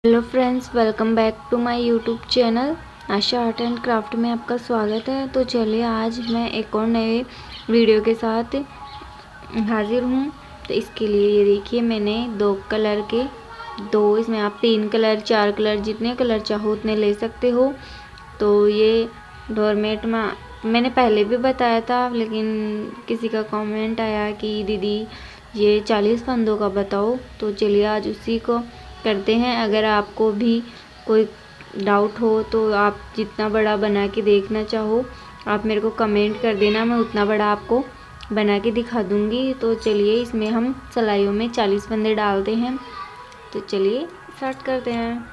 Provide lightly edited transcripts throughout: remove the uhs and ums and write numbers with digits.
Hello friends, welcome back to my YouTube channel Asha art and craft में आपका स्वागत है। तो चलिए आज मैं एक और नए वीडियो के साथ हाजिर हूँ। तो इसके लिए ये देखिए मैंने दो कलर के इसमें आप 3 कलर 4 कलर जितने कलर चाहो उतने ले सकते हो। तो ये डोरमेट में मैंने पहले भी बताया था, लेकिन किसी का कमेंट आया कि दीदी ये 40 फंदों का बताओ। तो चलिए आज उसी को करते हैं। अगर आपको भी कोई डाउट हो तो आप जितना बड़ा बना के देखना चाहो आप मेरे को कमेंट कर देना, मैं उतना बड़ा आपको बना के दिखा दूँगी। तो चलिए इसमें हम सिलाइयों में 40 फंदे डालते हैं। तो चलिए स्टार्ट करते हैं।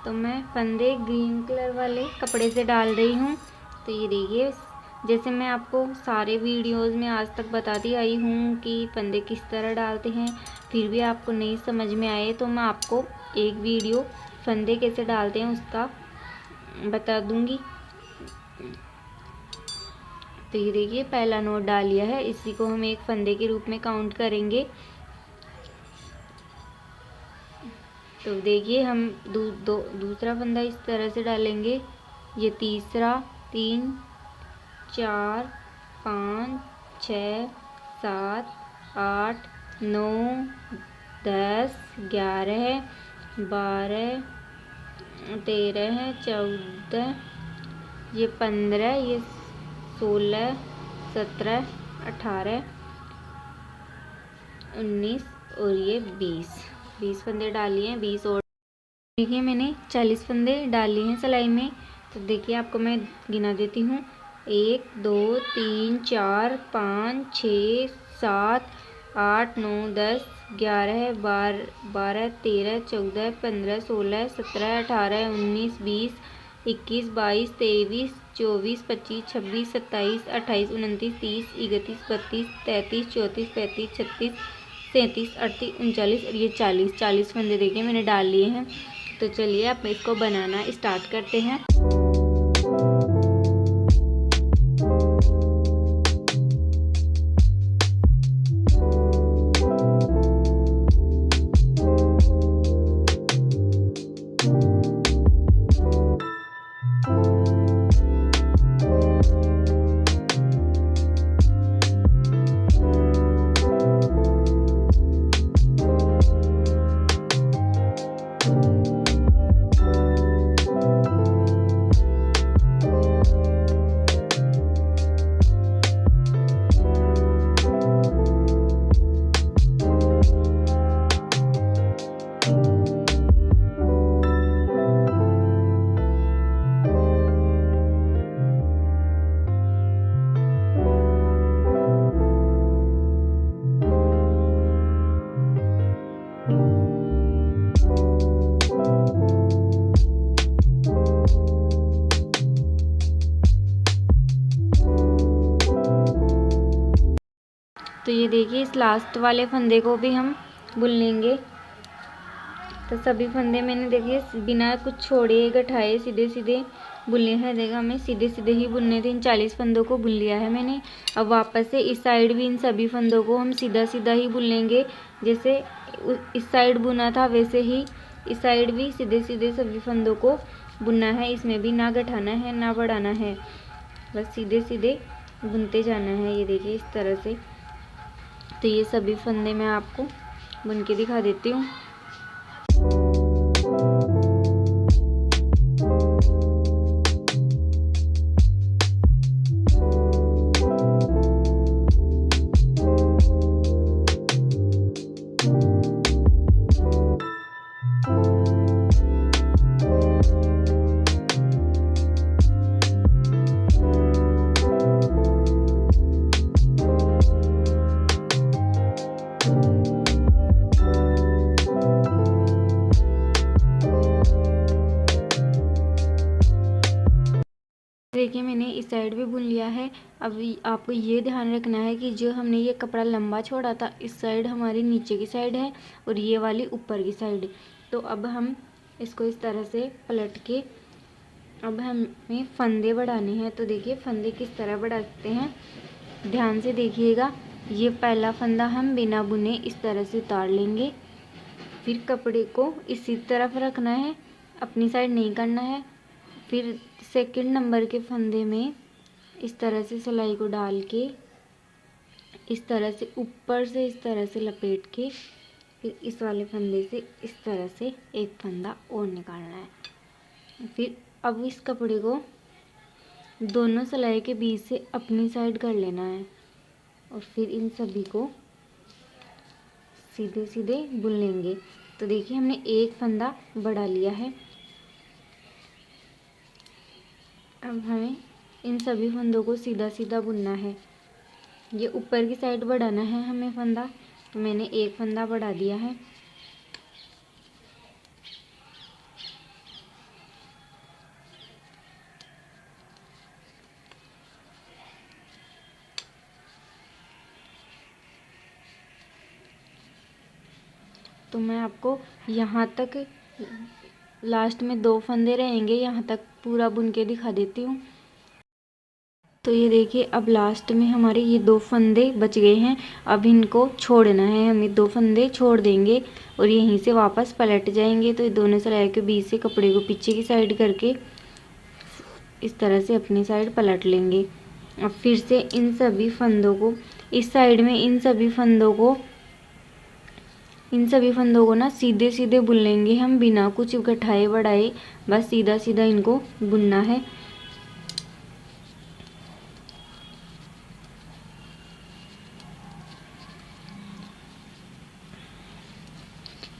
तो मैं फंदे ग्रीन कलर वाले कपड़े से डाल रही हूँ। तो ये देखिए, जैसे मैं आपको सारे वीडियोस में आज तक बताती आई हूँ कि फंदे किस तरह डालते हैं, फिर भी आपको नहीं समझ में आए तो मैं आपको एक वीडियो फंदे कैसे डालते हैं उसका बता दूँगी। तो ये देखिए पहला नोट डाल लिया है, इसी को हम एक फंदे के रूप में काउंट करेंगे। तो देखिए हम दूसरा फंदा इस तरह से डालेंगे। ये तीसरा, 3 4 5 6 7 8 9 10 11 12 13 14 ये 15 ये 16 17 18 19 और ये 20 फंदे डालिए हैं। 20 और देखिए मैंने 40 फंदे डाल लिए हैं सिलाई में। तो देखिए आपको मैं गिना देती हूँ, 1 2 3 4 5 6 7 8 9 10 11 12 13 14 15 16 17 18 19 20 21 22 23 24 25 26 27 28 29 30 31 32 33 34 35 36 37 38 39 और ये 40 फंदे देखिए मैंने डाल लिए हैं। तो चलिए अब इसको बनाना स्टार्ट करते हैं। तो ये देखिए इस लास्ट वाले फंदे को भी हम बुन लेंगे। तो सभी फंदे मैंने देखिए बिना कुछ छोड़े गठाए सीधे सीधे बुनने हैं। देखा हमें सीधे सीधे ही बुनने थे। इन 40 फंदों को बुन लिया है मैंने। अब वापस से इस साइड भी इन सभी फंदों को हम सीधा सीधा ही बुन लेंगे। जैसे इस साइड बुना था वैसे ही इस साइड भी सीधे सीधे सभी फंदों को बुनना है। इसमें भी ना गठाना है ना बढ़ाना है, बस सीधे सीधे बुनते जाना है। ये देखिए इस तरह से। तो ये सभी फंदे मैं आपको बुन के दिखा देती हूँ। देखिए मैंने इस साइड भी बुन लिया है। अब आपको ये ध्यान रखना है कि जो हमने ये कपड़ा लंबा छोड़ा था इस साइड हमारी नीचे की साइड है और ये वाली ऊपर की साइड। तो अब हम इसको इस तरह से पलट के अब हमें फंदे बढ़ाने हैं। तो देखिए फंदे किस तरह बढ़ाते हैं, ध्यान से देखिएगा। ये पहला फंदा हम बिना बुने इस तरह से उतार लेंगे। फिर कपड़े को इसी तरफ रखना है, अपनी साइड नहीं करना है। फिर सेकंड नंबर के फंदे में इस तरह से सिलाई को डाल के इस तरह से ऊपर से इस तरह से लपेट के फिर इस वाले फंदे से इस तरह से एक फंदा और निकालना है। फिर अब इस कपड़े को दोनों सिलाई के बीच से अपनी साइड कर लेना है और फिर इन सभी को सीधे सीधे बुन लेंगे। तो देखिए हमने एक फंदा बढ़ा लिया है। अब हमें इन सभी फंदों को सीधा सीधा बुनना है। ये ऊपर की साइड बढ़ाना है हमें फंदा, तो मैंने एक फंदा बढ़ा दिया है। तो मैं आपको यहाँ तक लास्ट में 2 फंदे रहेंगे, यहाँ तक पूरा बुन के दिखा देती हूँ। तो ये देखिए अब लास्ट में हमारे ये 2 फंदे बच गए हैं। अब इनको छोड़ना है, हम ये 2 फंदे छोड़ देंगे और यहीं से वापस पलट जाएंगे। तो ये दोनों सिलाई के बीच से कपड़े को पीछे की साइड करके इस तरह से अपनी साइड पलट लेंगे। अब फिर से इन सभी फंदों को इस साइड में इन सभी फंदों को ना सीधे सीधे बुन लेंगे हम, बिना कुछ घटाए बढ़ाए, बस सीधा सीधा इनको बुनना है।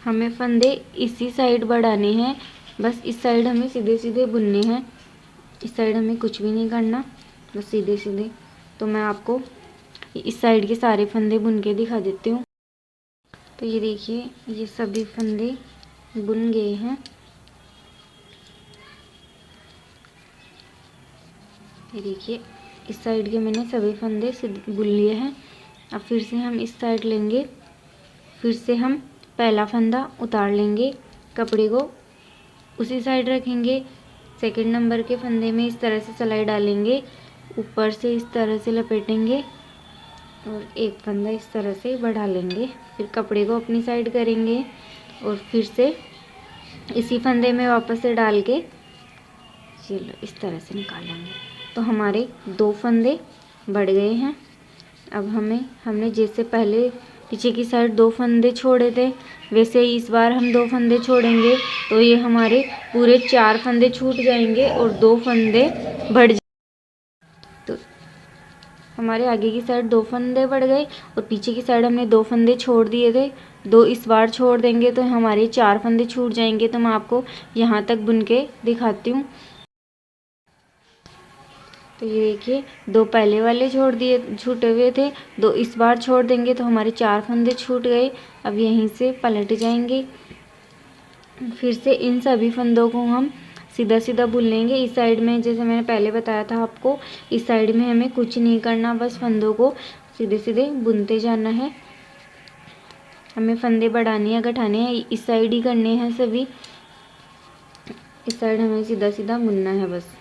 हमें फंदे इसी साइड बढ़ाने हैं, बस इस साइड हमें सीधे सीधे बुनने हैं, इस साइड हमें कुछ भी नहीं करना, बस सीधे सीधे। तो मैं आपको इस साइड के सारे फंदे बुन के दिखा देती हूँ। तो ये देखिए ये सभी फंदे बुन गए हैं। ये देखिए इस साइड के मैंने सभी फंदे बुन लिए हैं। अब फिर से हम इस साइड लेंगे, फिर से हम पहला फंदा उतार लेंगे, कपड़े को उसी साइड रखेंगे, सेकंड नंबर के फंदे में इस तरह से सिलाई डालेंगे, ऊपर से इस तरह से लपेटेंगे और एक फंदा इस तरह से बढ़ा लेंगे। फिर कपड़े को अपनी साइड करेंगे और फिर से इसी फंदे में वापस से डाल के चलो इस तरह से निकालेंगे। तो हमारे 2 फंदे बढ़ गए हैं। अब हमने जैसे पहले पीछे की साइड 2 फंदे छोड़े थे, वैसे ही इस बार हम 2 फंदे छोड़ेंगे। तो ये हमारे पूरे 4 फंदे छूट जाएंगे और 2 फंदे बढ़ जाएंगे। तो हमारे आगे की साइड 2 फंदे बढ़ गए और पीछे की साइड हमने 2 फंदे छोड़ दिए थे, 2 इस बार छोड़ देंगे तो हमारे 4 फंदे छूट जाएंगे। तो मैं आपको यहाँ तक बुन के दिखाती हूँ। तो ये देखिए 2 पहले वाले छूटे हुए थे, 2 इस बार छोड़ देंगे तो हमारे 4 फंदे छूट गए। अब यहीं से पलट जाएंगे, फिर से इन सभी फंदों को हम सीधा सीधा बुन लेंगे। इस साइड में जैसे मैंने पहले बताया था आपको, इस साइड में हमें कुछ नहीं करना, बस फंदों को सीधे सीधे बुनते जाना है। हमें फंदे बढ़ाने या घटाने हैं इस साइड ही करने हैं सभी, इस साइड हमें सीधा सीधा बुनना है बस।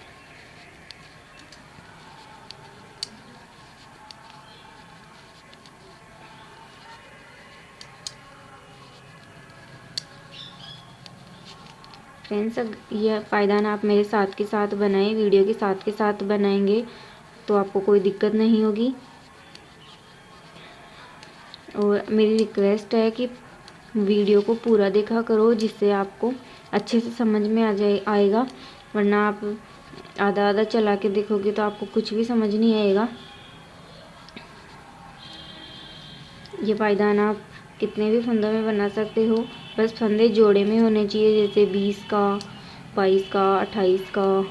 फ्रेंड्स यह पायदान आप मेरे साथ के साथ बनाएं, वीडियो के साथ बनाएंगे तो आपको कोई दिक्कत नहीं होगी। और मेरी रिक्वेस्ट है कि वीडियो को पूरा देखा करो, जिससे आपको अच्छे से समझ में आएगा, वरना आप आधा आधा चला के देखोगे तो आपको कुछ भी समझ नहीं आएगा। ये पायदान आप कितने भी फंदों में बना सकते हो, बस फंदे जोड़े में होने चाहिए, जैसे 20 का, 22 का, 28 का,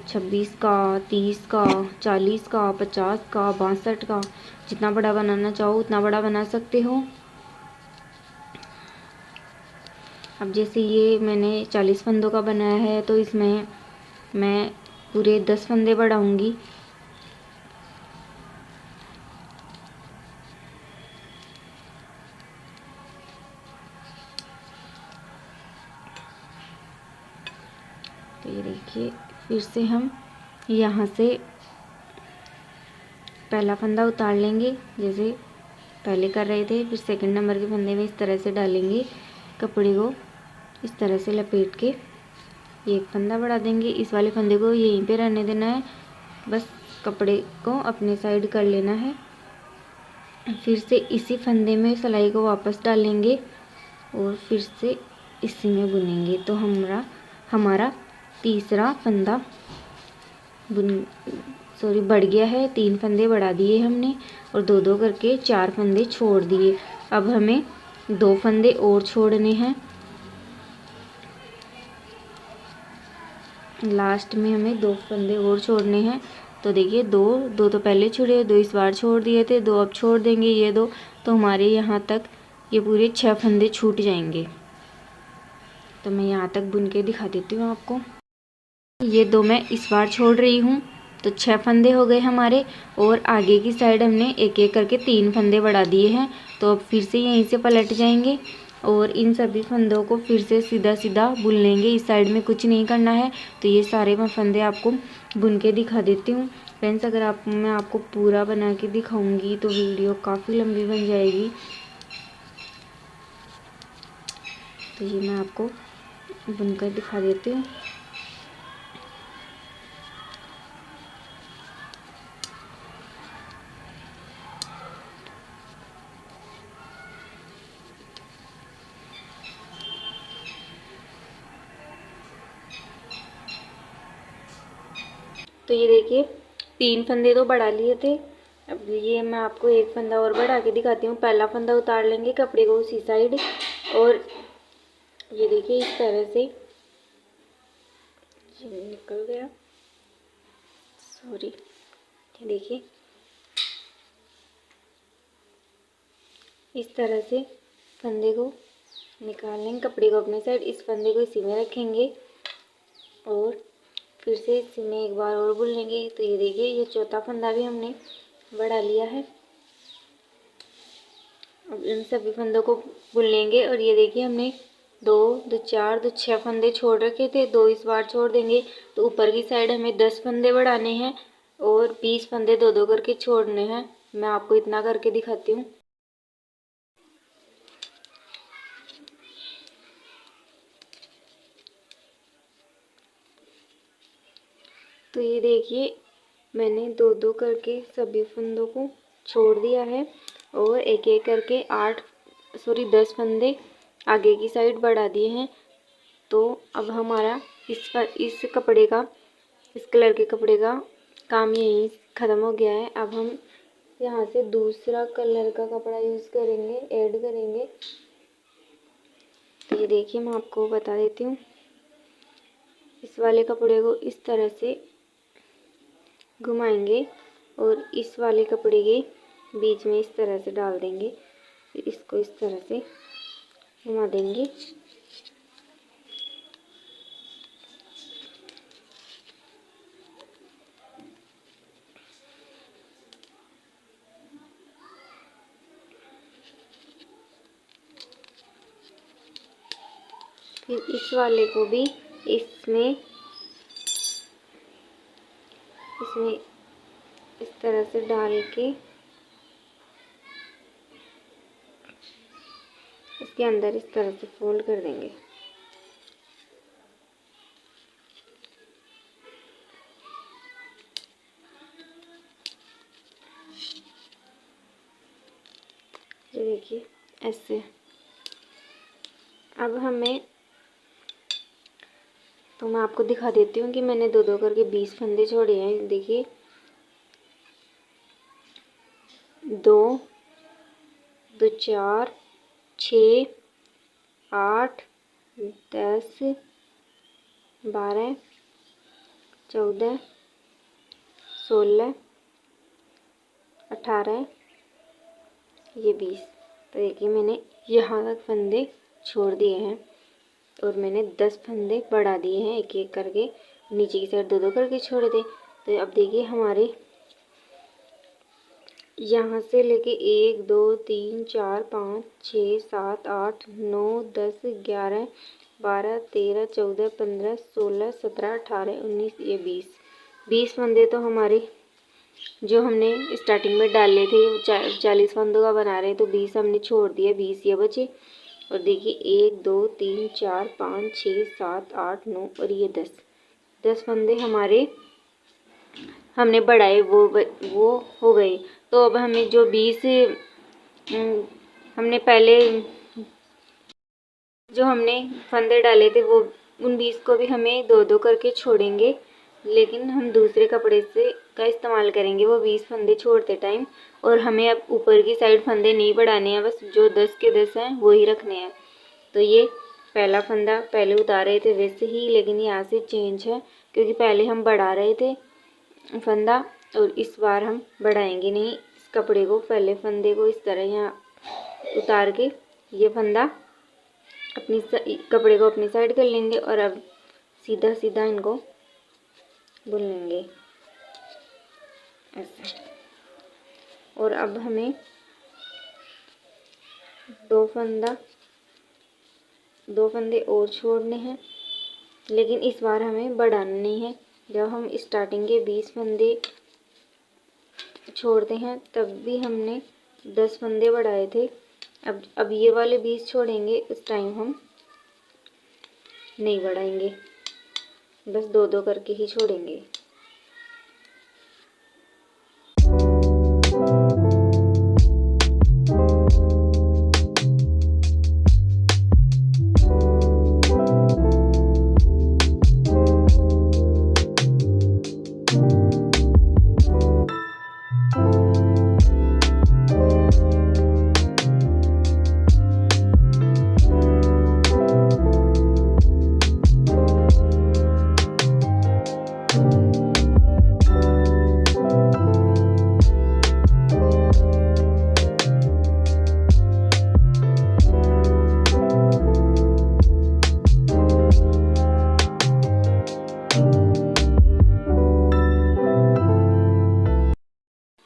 26 का, 30 का, 40 का, 50 का, 62 का, जितना बड़ा बनाना चाहो उतना बड़ा बना सकते हो। अब जैसे ये मैंने 40 फंदों का बनाया है तो इसमें मैं पूरे 10 फंदे बढ़ाऊंगी। तो ये देखिए फिर से हम यहाँ से पहला फंदा उतार लेंगे, जैसे पहले कर रहे थे। फिर सेकंड नंबर के फंदे में इस तरह से डालेंगे कपड़े को, इस तरह से लपेट के ये एक फंदा बढ़ा देंगे। इस वाले फंदे को यहीं पे रहने देना है, बस कपड़े को अपने साइड कर लेना है। फिर से इसी फंदे में सिलाई को वापस डालेंगे और फिर से इसी में बुनेंगे। तो हमारा तीसरा फंदा बढ़ गया है। 3 फंदे बढ़ा दिए हमने और 2-2 करके 4 फंदे छोड़ दिए। अब हमें 2 फंदे और छोड़ने हैं। लास्ट में हमें 2 फंदे और छोड़ने हैं। तो देखिए 2 तो पहले छोड़े, 2 इस बार छोड़ दिए थे, 2 अब छोड़ देंगे ये 2। तो हमारे यहाँ तक ये पूरे 6 फंदे छूट जाएंगे। तो मैं यहाँ तक बुन के दिखा देती हूँ आपको। ये 2 मैं इस बार छोड़ रही हूँ, तो 6 फंदे हो गए हमारे। और आगे की साइड हमने एक एक करके 3 फंदे बढ़ा दिए हैं। तो अब फिर से यहीं से पलट जाएंगे और इन सभी फंदों को फिर से सीधा सीधा बुन लेंगे। इस साइड में कुछ नहीं करना है। तो ये सारे मैं फंदे आपको बुन के दिखा देती हूँ। फ्रेंड्स, अगर मैं आपको पूरा बना के दिखाऊंगी तो वीडियो काफ़ी लंबी बन जाएगी। तो ये मैं आपको बुनकर दिखा देती हूँ। तो ये देखिए 3 फंदे तो बढ़ा लिए थे। अब ये मैं आपको एक फंदा और बढ़ा के दिखाती हूँ। पहला फंदा उतार लेंगे कपड़े को उसी साइड और ये देखिए इस तरह से, ये निकल गया, सॉरी, ये देखिए इस तरह से फंदे को निकाल लेंगे, कपड़े को अपने साइड, इस फंदे को इसी में रखेंगे और फिर से इसी में एक बार और बुन लेंगे। तो ये देखिए ये चौथा फंदा भी हमने बढ़ा लिया है। अब इन सभी फंदों को बुन लेंगे और ये देखिए हमने 2, 4, 6 फंदे छोड़ रखे थे, 2 इस बार छोड़ देंगे। तो ऊपर की साइड हमें 10 फंदे बढ़ाने हैं और 20 फंदे 2-2 करके छोड़ने हैं। मैं आपको इतना करके दिखाती हूँ। तो ये देखिए मैंने 2-2 करके सभी फंदों को छोड़ दिया है और एक एक करके 10 फंदे आगे की साइड बढ़ा दिए हैं। तो अब हमारा इस कपड़े का, इस कलर के कपड़े का काम यहीं ख़त्म हो गया है। अब हम यहाँ से दूसरा कलर का कपड़ा यूज़ करेंगे, ऐड करेंगे। तो ये देखिए मैं आपको बता देती हूँ। इस वाले कपड़े को इस तरह से घुमाएंगे और इस वाले कपड़े के बीच में इस तरह से डाल देंगे। फिर इसको इस तरह से घुमा देंगे। फिर इस वाले को भी इसमें इस तरह से डाल के इसके अंदर इस तरह से फोल्ड कर देंगे। ये देखिए ऐसे। अब हमें, तो मैं आपको दिखा देती हूँ कि मैंने 2-2 करके 20 फंदे छोड़े हैं। देखिए 2, 2, 4, 6, 8, 10, 12, 14, 16, 18, ये 20। तो देखिए मैंने यहाँ तक फंदे छोड़ दिए हैं और मैंने 10 फंदे बढ़ा दिए हैं एक एक करके। नीचे की साइड 2-2 करके छोड़े थे। तो अब देखिए हमारे यहाँ से लेके 1, 2, 3, 4, 5, 6, 7, 8, 9, 10, 11, 12, 13, 14, 15, 16, 17, 18, 19, ये 20 फंदे तो हमारे जो हमने स्टार्टिंग में डाले थे 40 फंदों का बना रहे, तो 20 हमने छोड़ दिया, 20 ये बचे। और देखिए 1 2 3 4 5 6 7 8 9 और ये 10 फंदे हमारे हमने बढ़ाए, वो हो गए। तो अब हमें जो 20 हमने पहले जो हमने फंदे डाले थे, वो उन 20 को भी हमें 2-2 करके छोड़ेंगे, लेकिन हम दूसरे कपड़े से का इस्तेमाल करेंगे वो 20 फंदे छोड़ते टाइम। और हमें अब ऊपर की साइड फंदे नहीं बढ़ाने हैं, बस जो 10 के 10 हैं वो ही रखने हैं। तो ये पहला फंदा पहले उतार रहे थे वैसे ही, लेकिन यहाँ से चेंज है क्योंकि पहले हम बढ़ा रहे थे फंदा, और इस बार हम बढ़ाएंगे नहीं इस कपड़े को। पहले फंदे को इस तरह यहाँ उतार के ये फंदा अपनी कपड़े को अपनी साइड कर लेंगे, और अब सीधा सीधा इनको बुन लेंगे ऐसे। और अब हमें दो फंदे और छोड़ने हैं, लेकिन इस बार हमें बढ़ाना नहीं है। जब हम स्टार्टिंग के 20 फंदे छोड़ते हैं तब भी हमने 10 फंदे बढ़ाए थे। अब ये वाले 20 छोड़ेंगे, उस टाइम हम नहीं बढ़ाएंगे, बस 2-2 करके ही छोड़ेंगे।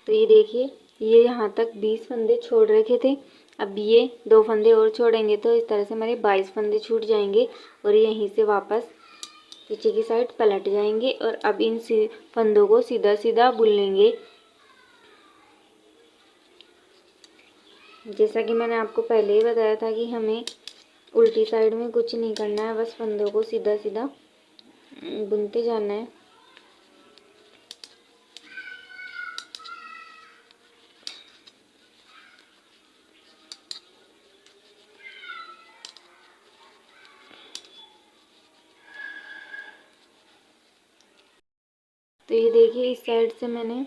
तो ये देखिए, ये यहाँ तक 20 फंदे छोड़ रखे थे। अब ये 2 फंदे और छोड़ेंगे तो इस तरह से हमारे 22 फंदे छूट जाएंगे, और यहीं से वापस पीछे की साइड पलट जाएंगे। और अब इन फंदों को सीधा सीधा बुन लेंगे। जैसा कि मैंने आपको पहले ही बताया था कि हमें उल्टी साइड में कुछ नहीं करना है, बस फंदों को सीधा सीधा बुनते जाना है। तो ये देखिए, इस साइड से मैंने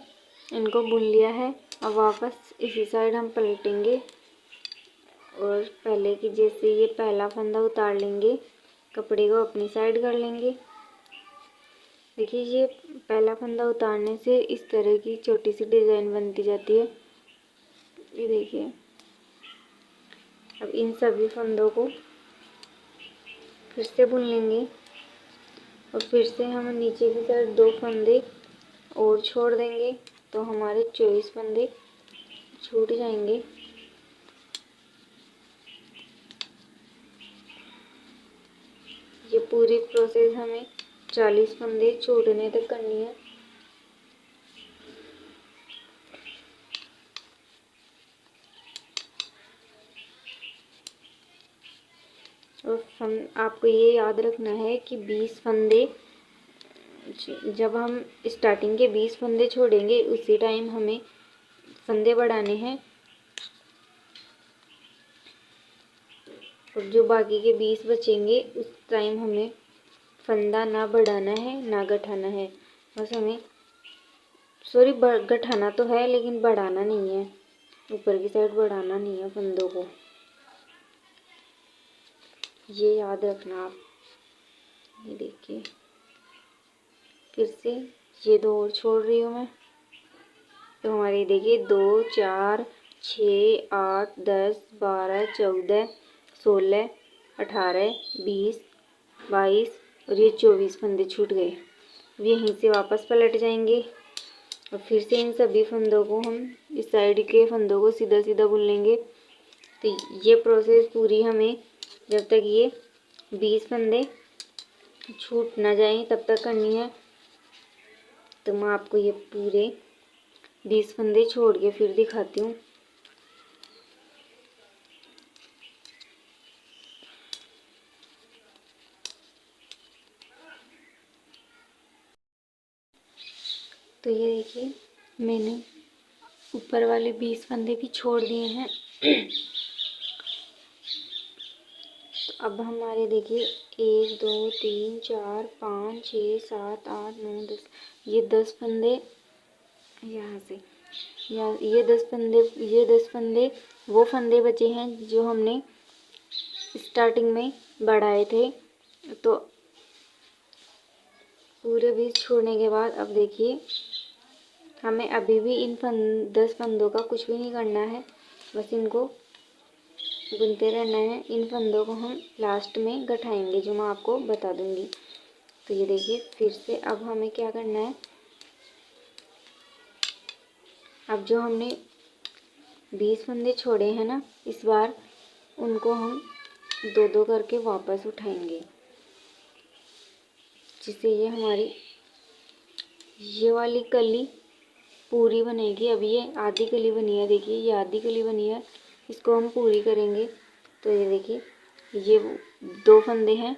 इनको बुन लिया है। अब वापस इसी साइड हम पलटेंगे, और पहले की जैसे ये पहला फंदा उतार लेंगे, कपड़े को अपनी साइड कर लेंगे। देखिए, ये पहला फंदा उतारने से इस तरह की छोटी सी डिज़ाइन बनती जाती है। ये देखिए, अब इन सभी फंदों को फिर से बुन लेंगे, और फिर से हम नीचे की साइड 2 फंदे और छोड़ देंगे, तो हमारे 24 फंदे छूट जाएंगे। ये पूरी प्रोसेस हमें 40 फंदे छोड़ने तक करनी है। और आपको ये याद रखना है कि 20 फंदे, जब हम स्टार्टिंग के 20 फंदे छोड़ेंगे उसी टाइम हमें फंदे बढ़ाने हैं, और जो बाकी के 20 बचेंगे उस टाइम हमें फंदा ना बढ़ाना है ना घटाना है। बस हमें घटाना तो है लेकिन बढ़ाना नहीं है, ऊपर की साइड बढ़ाना नहीं है फंदों को, ये याद रखना आप। ये देखिए, फिर से ये 2 और छोड़ रही हूँ मैं। तो हमारे देखिए 2 4 6 8 10 12 14 16 18 20 22 और ये 24 फंदे छूट गए। अब यहीं से वापस पलट जाएंगे, और फिर से इन सभी फंदों को हम इस साइड के फंदों को सीधा सीधा बुन लेंगे। तो ये प्रोसेस पूरी हमें जब तक ये 20 फंदे छूट ना जाएं तब तक करनी है। तो मैं आपको ये पूरे 20 फंदे छोड़ के फिर दिखाती हूँ। तो ये देखिए मैंने ऊपर वाले 20 फंदे भी छोड़ दिए हैं। तो अब हमारे देखिए 1 2 3 4 5 6 7 8 9 10, ये 10 फंदे यहाँ से, या ये 10 फंदे वो फंदे बचे हैं जो हमने स्टार्टिंग में बढ़ाए थे। तो पूरे 20 छोड़ने के बाद अब देखिए हमें अभी भी इन 10 फंदों का कुछ भी नहीं करना है, बस इनको बुनते रहना है। इन फंदों को हम लास्ट में गठाएंगे, जो मैं आपको बता दूंगी। तो ये देखिए फिर से अब हमें क्या करना है, अब जो हमने 20 फंदे छोड़े हैं ना, इस बार उनको हम 2-2 करके वापस उठाएंगे, जिससे ये हमारी ये वाली कली पूरी बनेगी। अभी ये आधी कली बनी है, देखिए ये आधी कली बनी है, इसको हम पूरी करेंगे। तो ये देखिए ये 2 फंदे हैं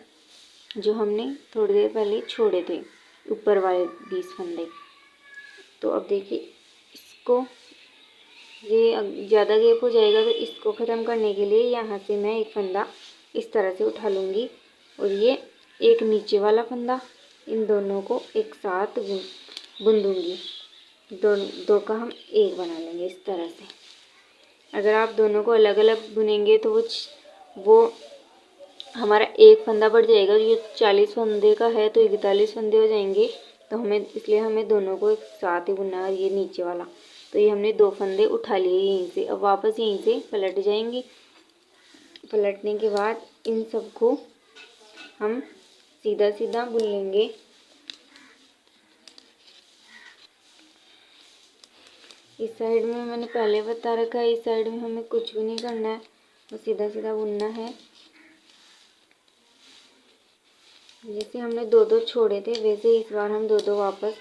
जो हमने थोड़ी देर पहले छोड़े थे, ऊपर वाले 20 फंदे। तो अब देखिए इसको, ये ज़्यादा गैप हो जाएगा, तो इसको ख़त्म करने के लिए यहाँ से मैं एक फंदा इस तरह से उठा लूँगी और ये एक नीचे वाला फंदा, इन दोनों को एक साथ बुन दूँगी। दो का हम एक बना लेंगे इस तरह से। अगर आप दोनों को अलग अलग बुनेंगे तो वो हमारा एक फंदा बढ़ जाएगा। ये 40 फंदे का है तो 41 फंदे हो जाएंगे, तो इसलिए हमें दोनों को एक साथ ही बुनना है। ये नीचे वाला, तो ये हमने 2 फंदे उठा लिए यहीं से। अब वापस यहीं से पलट जाएंगे। पलटने के बाद इन सबको हम सीधा सीधा बुन लेंगे। इस साइड में मैंने पहले बता रखा है, इस साइड में हमें कुछ भी नहीं करना है, बस सीधा सीधा बुनना है। जैसे हमने 2-2 छोड़े थे, वैसे इस बार हम 2-2 वापस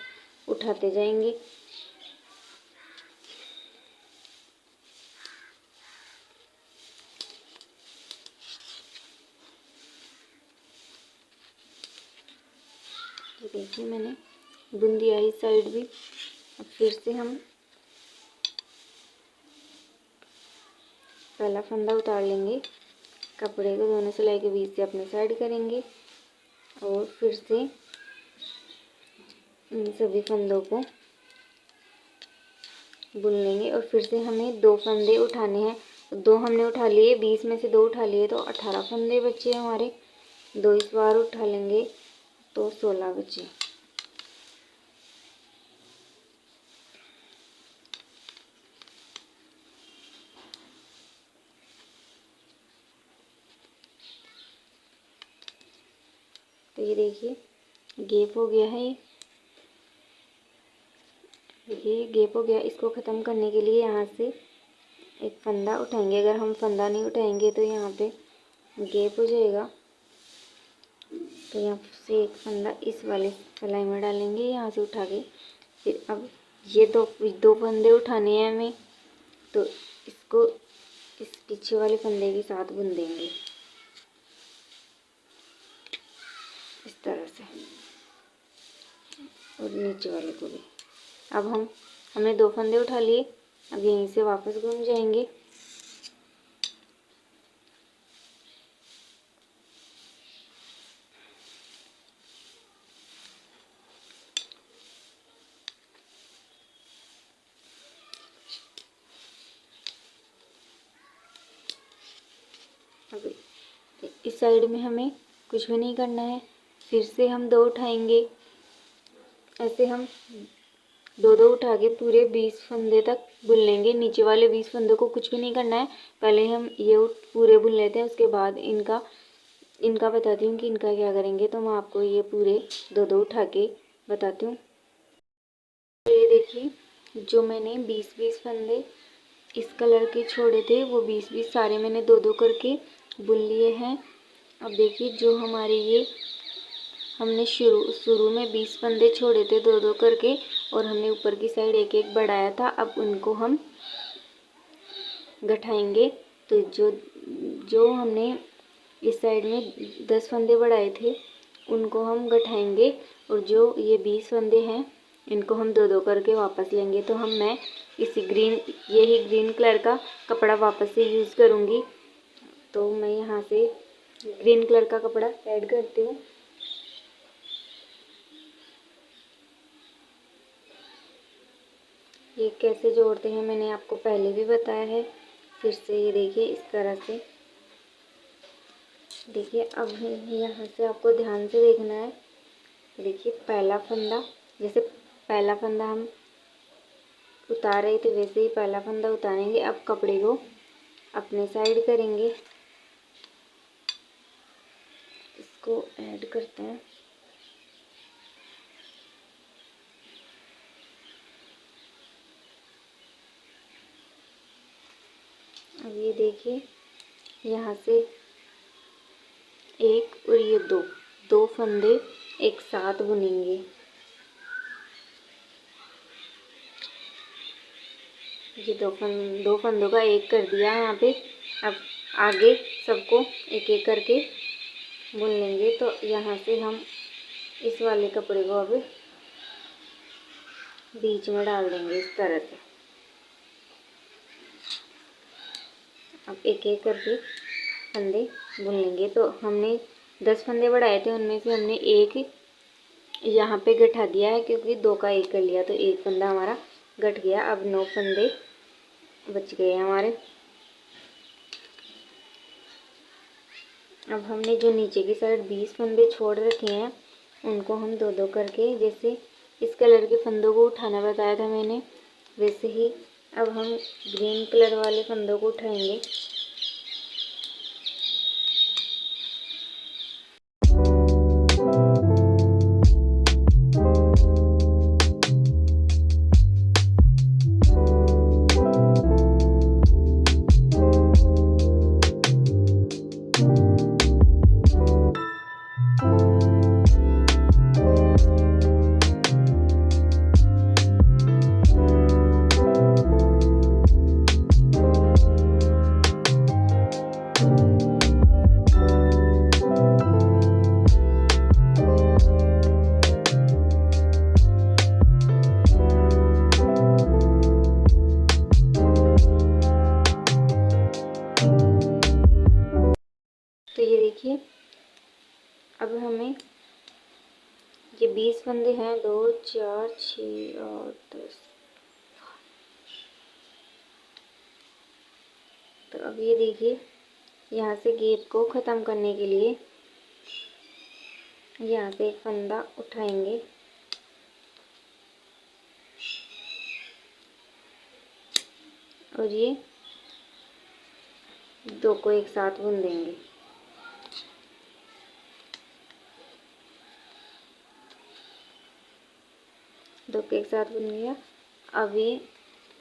उठाते जाएंगे। तो देखिए मैंने बुन दिया इस साइड भी। अब फिर से हम पहला फंदा उतार लेंगे, कपड़े को दोनों सिलाई के बीच से अपने साइड करेंगे और फिर से इन सभी फंदों को बुन लेंगे। और फिर से हमें 2 फंदे उठाने हैं। 2 हमने उठा लिए, 20 में से 2 उठा लिए, तो 18 फंदे बचे हमारे। 2 इस बार उठा लेंगे तो 16 बचे। तो ये देखिए गैप हो गया है, ये गैप हो गया। इसको ख़त्म करने के लिए यहाँ से एक फंदा उठाएंगे। अगर हम फंदा नहीं उठाएंगे तो यहाँ पे गैप हो जाएगा। तो यहाँ से एक फंदा इस वाले सिलाई में डालेंगे, यहाँ से उठा के। फिर अब ये दो फंदे उठाने हैं हमें, तो इसको इस पीछे वाले फंदे के साथ बुन देंगे इस तरह से, और नीचे वाले को भी। अब हमने 2 फंदे उठा लिए, अब यहीं से वापस घूम जाएंगे। अब इस साइड में हमें कुछ भी नहीं करना है, फिर से हम 2 उठाएंगे। ऐसे हम 2-2 उठा के पूरे 20 फंदे तक बुन लेंगे। नीचे वाले 20 फंदों को कुछ भी नहीं करना है, पहले हम ये पूरे बुन लेते हैं, उसके बाद इनका बताती हूँ कि इनका क्या करेंगे। तो मैं आपको ये पूरे 2-2 उठा के बताती हूँ। ये देखिए जो मैंने 20-20 फंदे इस कलर के छोड़े थे, वो 20-20 सारे मैंने 2-2 करके बुन लिए हैं। अब देखिए जो हमारे ये हमने शुरू में 20 फंदे छोड़े थे, दो दो करके, और हमने ऊपर की साइड एक एक बढ़ाया था। अब उनको हम गठाएंगे। तो जो जो हमने इस साइड में 10 फंदे बढ़ाए थे उनको हम गठाएंगे, और जो ये 20 फंदे हैं इनको हम दो दो करके वापस लेंगे। तो मैं यही ग्रीन कलर का कपड़ा वापस से यूज़ करूँगी। तो मैं यहाँ से ग्रीन कलर का कपड़ा ऐड करती हूँ। ये कैसे जोड़ते हैं मैंने आपको पहले भी बताया है, फिर से ये देखिए इस तरह से। देखिए अब यहाँ से आपको ध्यान से देखना है। देखिए पहला फंदा, जैसे पहला फंदा हम उतार रहे थे वैसे ही पहला फंदा उतारेंगे। अब कपड़े को अपने साइड करेंगे, इसको ऐड करते हैं। अब ये देखिए यहाँ से एक और ये दो फंदे एक साथ बुनेंगे। ये दो फंदों का एक कर दिया यहाँ पे। अब आगे सबको एक एक करके बुन लेंगे। तो यहाँ से हम इस वाले कपड़े को अब बीच में डाल देंगे इस तरह से। अब एक एक करके फंदे बुन लेंगे। तो हमने 10 फंदे बढ़ाए थे, उनमें से हमने एक यहाँ पे गठा दिया है, क्योंकि दो का एक कर लिया तो एक फंदा हमारा गठ गया। अब 9 फंदे बच गए हमारे। अब हमने जो नीचे की साइड 20 फंदे छोड़ रखे हैं उनको हम दो दो करके, जैसे इस कलर के फंदों को उठाना बताया था मैंने, वैसे ही अब हम ग्रीन कलर वाले फंदों को उठाएंगे। तो ये देखिए अब हमें ये 20 फंदे हैं, 2 4 6 और 10। तो अब ये देखिए यहाँ से गैप को ख़त्म करने के लिए यहाँ से एक फंदा उठाएंगे और ये दो को एक साथ बुन देंगे। दो को एक साथ बुन लिया। अब ये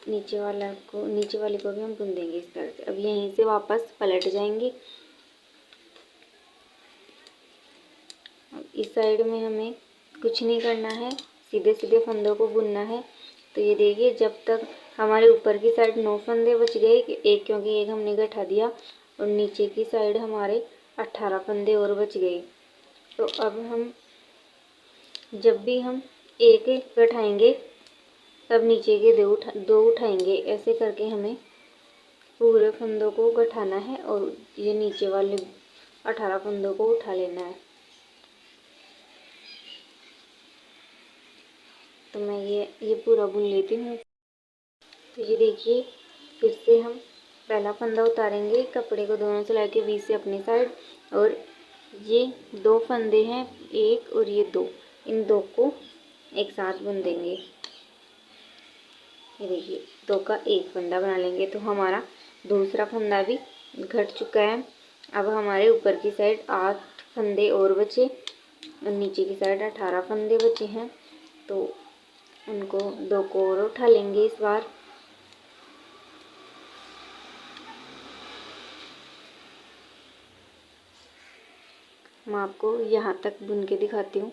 नीचे वाले को भी हम बुन देंगे इस तरह से। अब यहीं से वापस पलट जाएंगे। इस साइड में हमें कुछ नहीं करना है, सीधे सीधे फंदों को बुनना है। तो ये देखिए जब तक हमारे ऊपर की साइड 9 फंदे बच गए, एक क्योंकि एक हमने गठा दिया, और नीचे की साइड हमारे 18 फंदे और बच गए। तो अब हम जब भी हम एक गठाएंगे तब नीचे के दो उठाएंगे। ऐसे करके हमें पूरे फंदों को गठाना है और ये नीचे वाले 18 फंदों को उठा लेना है। तो मैं ये पूरा बुन लेती हूँ। तो ये देखिए फिर से हम पहला फंदा उतारेंगे, कपड़े को दोनों सिलाई के बीच से अपनी साइड, और ये दो फंदे हैं एक और ये दो, इन दो को एक साथ बुन देंगे। ये देखिए दो का एक फंदा बना लेंगे। तो हमारा दूसरा फंदा भी घट चुका है। अब हमारे ऊपर की साइड 8 फंदे और बचे और नीचे की साइड 18 फंदे बचे हैं। तो उनको दो को और उठा लेंगे इस बार। मैं आपको यहाँ तक बुन के दिखाती हूँ।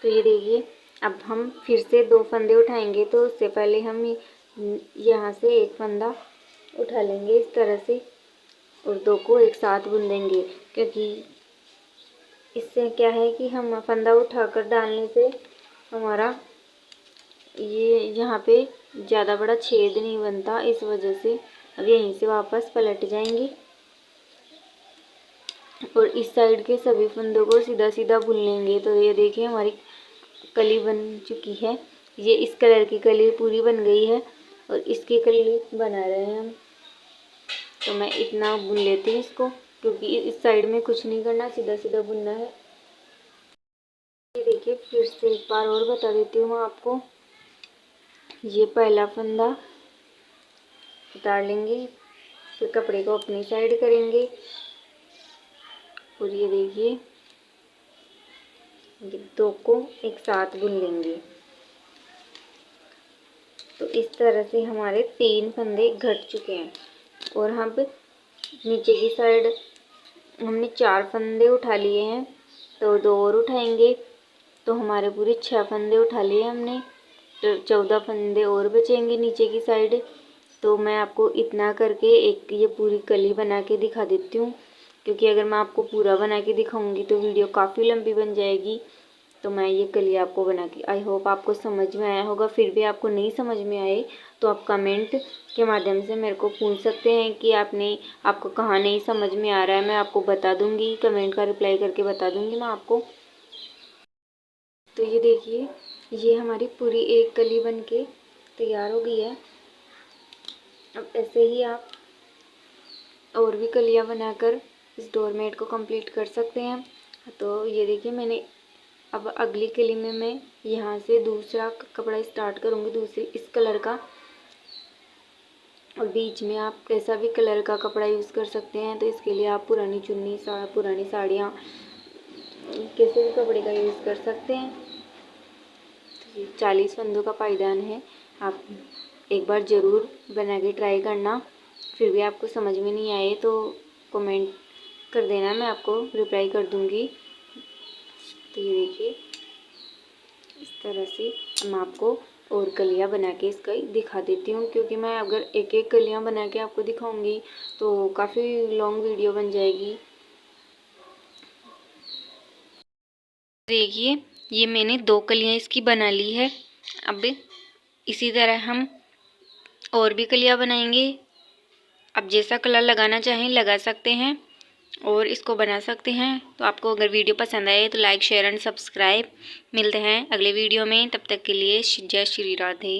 तो ये देखिए, अब हम फिर से 2 फंदे उठाएंगे, तो उससे पहले हम यहाँ से एक फंदा उठा लेंगे इस तरह से और 2 को एक साथ बुन देंगे, क्योंकि इससे क्या है कि हम फंदा उठाकर डालने से हमारा ये यहाँ पे ज़्यादा बड़ा छेद नहीं बनता, इस वजह से अब यहीं से वापस पलट जाएंगे और इस साइड के सभी फंदों को सीधा सीधा बुन लेंगे। तो ये देखिए हमारी कली बन चुकी है। ये इस कलर की कली पूरी बन गई है और इसकी कली बना रहे हैं हम। तो मैं इतना बुन लेती हूँ इसको, क्योंकि इस साइड में कुछ नहीं करना, सीधा सीधा बुनना है। ये देखिए, फिर से एक बार और बता देती हूँ मैं आपको। ये पहला फंदा उतार लेंगे, फिर कपड़े को अपनी साइड करेंगे और ये देखिए ये 2 को एक साथ बुन लेंगे। तो इस तरह से हमारे 3 फंदे घट चुके हैं और हम नीचे की साइड हमने 4 फंदे उठा लिए हैं, तो 2 और उठाएंगे, तो हमारे पूरे 6 फंदे उठा लिए हमने, तो 14 फंदे और बचेंगे नीचे की साइड। तो मैं आपको इतना करके एक ये पूरी कली बना के दिखा देती हूँ, क्योंकि अगर मैं आपको पूरा बना के दिखाऊंगी तो वीडियो काफ़ी लंबी बन जाएगी। तो मैं ये कली आपको बना के, आई होप आपको समझ में आया होगा। फिर भी आपको नहीं समझ में आए तो आप कमेंट के माध्यम से मेरे को पूछ सकते हैं कि आपको कहाँ नहीं समझ में आ रहा है, मैं आपको बता दूंगी, कमेंट का रिप्लाई करके बता दूंगी मैं आपको। तो ये देखिए, ये हमारी पूरी एक कली बन के तैयार हो गई है। अब ऐसे ही आप और भी कलियां बनाकर इस डोरमेट को कंप्लीट कर सकते हैं। तो ये देखिए, मैंने अब अगली कली में मैं यहाँ से दूसरा कपड़ा स्टार्ट करूँगी, दूसरी इस कलर का, और बीच में आप कैसा भी कलर का कपड़ा यूज़ कर सकते हैं। तो इसके लिए आप पुरानी चुन्नी, पुरानी साड़ियाँ, किसी भी कपड़े का यूज़ कर सकते हैं। 40 फंदों का पायदान है, आप एक बार ज़रूर बना के ट्राई करना। फिर भी आपको समझ में नहीं आए तो कमेंट कर देना, मैं आपको रिप्लाई कर दूँगी। तो ये देखिए, इस तरह से मैं आपको और कलियाँ बना के इसका दिखा देती हूँ, क्योंकि मैं अगर एक एक कलियाँ बना के आपको दिखाऊंगी तो काफ़ी लॉन्ग वीडियो बन जाएगी। देखिए, ये मैंने 2 कलियाँ इसकी बना ली है। अब इसी तरह हम और भी कलियाँ बनाएंगे। अब जैसा कलर लगाना चाहें लगा सकते हैं और इसको बना सकते हैं। तो आपको अगर वीडियो पसंद आए तो लाइक, शेयर एंड सब्सक्राइब। मिलते हैं अगले वीडियो में, तब तक के लिए जय श्री राधे।